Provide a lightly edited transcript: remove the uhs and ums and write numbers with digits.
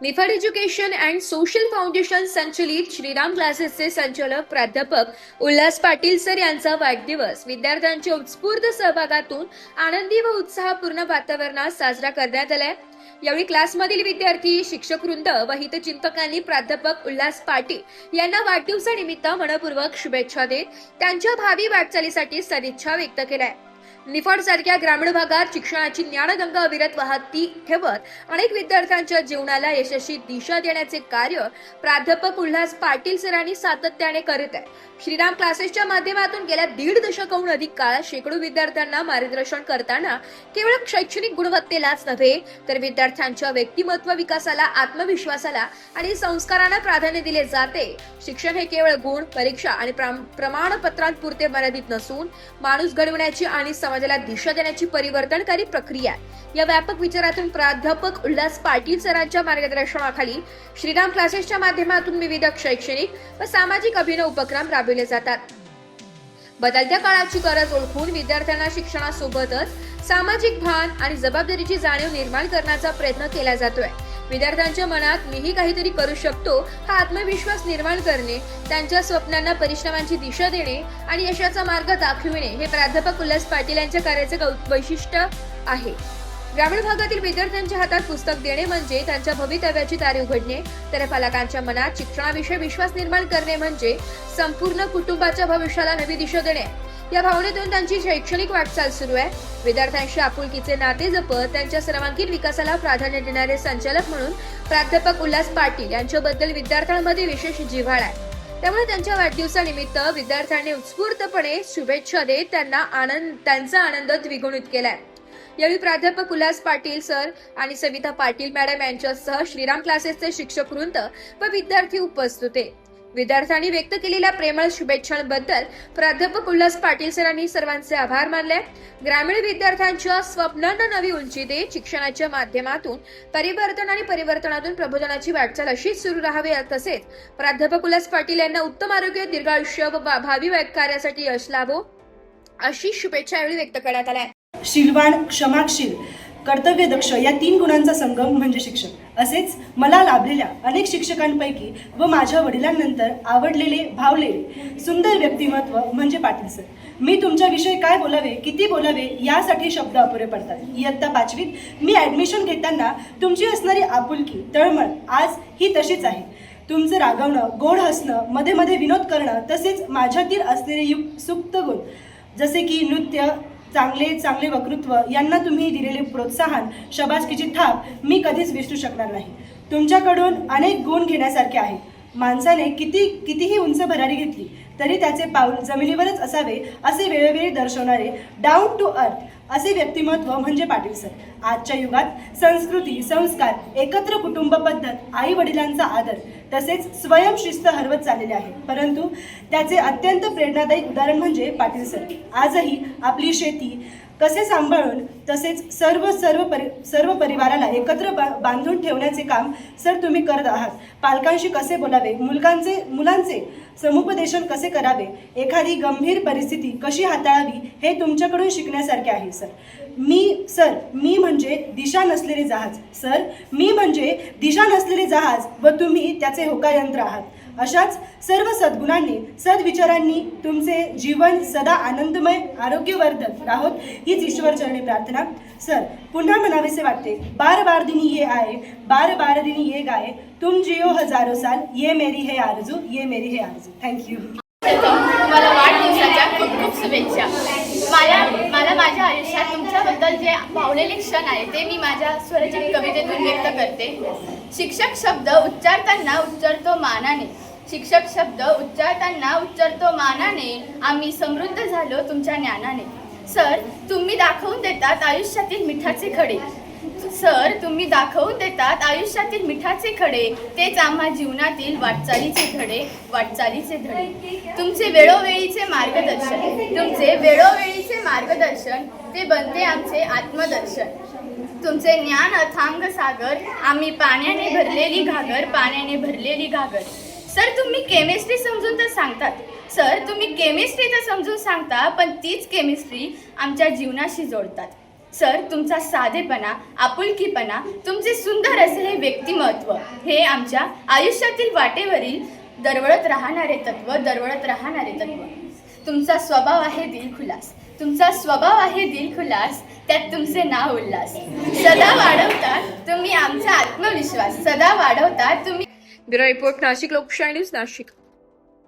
Niphad education and social foundation संचलित श्रीराम क्लासेसचे संचालक प्राध्यापक उल्हास पाटील सर यांचा वाढदिवस विद्यार्थ्यांच्या उत्स्फूर्त सहभागातून आनंदी व उत्साहपूर्ण वातावरणात साजरा करण्यात आलाय। यावेळी क्लासमधील विद्यार्थी, शिक्षक वृंद व हितचिंतकांनी प्राध्यापक उल्हास पाटील यांना वाढदिवसानिमित्त मनपूर्वक शुभेच्छा देत त्यांच्या भावी वाटचालीसाठी सदिच्छा व्यक्त केल्या। निफाड सारख्या ग्रामीण भागात शिक्षणाची ज्ञानगंगा अविरत वाहती ठेवत अनेक विद्यार्थ्यांच्या जीवनाला यशस्वी दिशा देण्याचे कार्य प्राध्यापक उल्हास पाटील सरांनी सातत्याने करीत आहे। श्रीराम क्लासेसच्या माध्यमातून गेल्या 1.5 दशकाहून अधिक काळ शेकडो विद्यार्थ्यांना मार्गदर्शन करताना केवळ शैक्षणिक गुणवत्तेलाच नव्हे तर विद्यार्थ्यांच्या व्यक्तिमत्व विकासाला, आत्मविश्वासाला आणि संस्कारांना प्राधान्य दिले जाते। शिक्षण हे केवळ गुण, परीक्षा आणि प्रमाणपत्रांपुरते मर्यादित नसून माणूस घडवण्याची आणि समाजाला दिशा देण्याची परिवर्तनकारी प्रक्रिया आहे। या व्यापक विचारातून प्राध्यापक उल्हास पाटील सरांच्या मार्गदर्शनाखाली श्रीराम क्लासेसच्या माध्यमातून विविध शैक्षणिक व सामाजिक अभिनव उपक्रम राबविले जातात। बदलत्या काळाची गरज ओळखून विद्यार्थ्यांना शिक्षणासोबतच सामाजिक भान आणि जबाबदारीची जाणीव निर्माण करण्याचा प्रयत्न केला जातोय। विद्यार्थ्यांच्या मनात मीही काहीतरी करू शकतो हा आत्मविश्वास निर्माण करणे, त्यांच्या स्वप्नांना परिश्रमांची दिशा देणे आणि यशाचा मार्ग दाखविणे हे प्राध्यापक उल्हास पाटील यांच्या कार्याचे वैशिष्ट्य आहे। ग्रामीण भागातील विद्यार्थ्यांच्या हातात पुस्तक देणे म्हणजे त्यांच्या भवितव्याची दारे उघडणे, तर पालकांच्या मनात शिक्षणाविषयी विश्वास निर्माण करणे म्हणजे संपूर्ण कुटुंबाच्या भविष्याला नवी दिशा देणे। या भावनेतून त्यांची शैक्षणिक वाटचाल सुरू आहे। विद्यार्थ्यांशी आपुलकीचे नाते जपत त्यांच्या सर्वांगीण विकासाला प्राधान्य देणारे संचालक म्हणून प्राध्यापक उल्हास पाटील यांच्याबद्दल विद्यार्थ्यांमध्ये विशेष जिव्हाळा आहे। त्यामुळे त्यांच्या वाढदिवसानिमित्त विद्यार्थ्यांनी उत्स्फूर्तपणे शुभेच्छा देत त्यांचा आनंद द्विगुणित केलाय। यावेळी प्राध्यापक उल्हास पाटील सर आणि सविता पाटील मॅडम यांच्यासह श्रीराम क्लासेसचे शिक्षक वृंद व विद्यार्थी उपस्थित होते। विद्यार्थ्यांनी व्यक्त केलेल्या प्रेमळ शुभेच्छांबद्दल प्राध्यापक उल्हास पाटील सरांनी सर्वांचे आभार मानले। ग्रामीण विद्यार्थ्यांच्या स्वप्नांना नवी उंची देत शिक्षणाच्या माध्यमातून परिवर्तनातून प्रबोधनाची वाटचाल अशीच सुरू राहावी, तसेच प्राध्यापक उल्हास पाटील यांना उत्तम आरोग्य, दीर्घायुष्य व भावी कार्यासाठी यश लाभो अशी शुभेच्छा यावेळी व्यक्त करण्यात आल्या। शीलवान, क्षमाशील, कर्तव्यदक्ष या 3 गुणांचा संगम म्हणजे शिक्षक। असेच मला लाभलेल्या अनेक शिक्षकांपैकी व माझ्या वडिलांनंतर आवडलेले, भावलेले सुंदर व्यक्तिमत्व म्हणजे पाटील सर। मी तुमच्याविषयी काय बोलावे, किती बोलावे यासाठी शब्द अपुरे पडतात। इयत्ता 5वीत मी ॲडमिशन घेताना तुमची असणारी आपुलकी, तळमळ आज ही तशीच आहे। तुमचं रागवणं, गोड हसणं, मध्ये मध्ये विनोद करणं, तसेच माझ्यातील असलेले सुप्त गुण जसे की नृत्य, चांगले वक्तृत्व यांना तुम्ही दिलेले प्रोत्साहन, शबासकीची थाप मी कधीच विसरू शकणार नाही। तुमच्याकडून अनेक गुण घेण्यासारखे आहे। माणसाने कितीही उंच भरारी घेतली तरी त्याचे पाऊल जमिनीवरच असावे असे वेळोवेळी दर्शवणारे डाऊन टू अर्थ असे व्यक्तिमत्व म्हणजे पाटील सर। आजच्या युगात संस्कृती, संस्कार, एकत्र कुटुंब पद्धत, आई वडिलांचा आदर तसेच स्वयंशिस्त हरवत चाललेले आहे, परंतु त्याचे अत्यंत प्रेरणादायी उदाहरण म्हणजे पाटील सर। आजही आपली शेती कसे सांभाळून तसेच सर्व परिवाराला एकत्र बांधून ठेवण्याचे काम सर तुम्ही करत आहात। पालकांशी कसे बोलावे, मुलांचे समुपदेशन कसे करावे, एखादी गंभीर परिस्थिती कशी हाताळावी हे तुमच्याकडून शिकण्यासारखे आहे सर। मी म्हणजे दिशा नसलेले जहाज सर, मी म्हणजे दिशा नसलेले जहाज व तुम्ही त्याचे होकायंत्र आहात। अशाच सर्व सद्गुणांनी, सद्विचारांनी तुमचे जीवन सदा आनंदमय, आरोग्यवर्धक राहोत हीच ईश्वरचरणी प्रार्थना। सर, पुन्हा म्हणावेसे वाटते, बार बार दिनी ये आए, बार बार दिनी ये गाए, तुम जियो हजारो साल, ये मेरी है आरजू, ये मेरी है आरजू। थँक्यू। तुम्हाला वाढदिवसाच्या खूप खूप शुभेच्छा। मला माझ्या आयुष्यात तुमच्याबद्दल जे भावलेले क्षण आहे ते मी माझ्या स्वरचित कवितेतून व्यक्त करते। शिक्षक शब्द उच्चारताना उच्चारतो मानाने, शिक्षक शब्द उच्चारताना उच्चारतो मानाने, आम्ही समृद्ध झालो तुमच्या ज्ञानाने। सर, तुम्ही दाखवून देतात आयुष्यातील मिठाचे खडे, सर तुम्ही दाखवून देतात आयुष्यातील मिठाचे खडे, तेच आम्हा जीवनातील वाटचालीचे धडे। तुमचे वेळोवेळीचे मार्गदर्शन ते बनते आमचे आत्मदर्शन। तुमचे ज्ञान अथांग सागर, आम्ही पाण्याने भरलेली घागर। सर, तुम्ही केमिस्ट्री समजून तर सांगतात, पण तीच केमिस्ट्री आमच्या जीवनाशी जोडतात। सर, तुमचा साधेपणा, आपुलकीपणा, तुमचे सुंदर असे हे व्यक्तिमत्व हे आमच्या आयुष्यातील वाटेवरील दरवळत राहणारे तत्व. तुमचा स्वभाव आहे दिलखुलास, त्यात तुमचे नाव उल्हास. सदा वाढवतात तुम्ही आमचा आत्मविश्वास, ब्युरो रिपोर्ट, नाशिक लोकशाही न्यूज, नाशिक.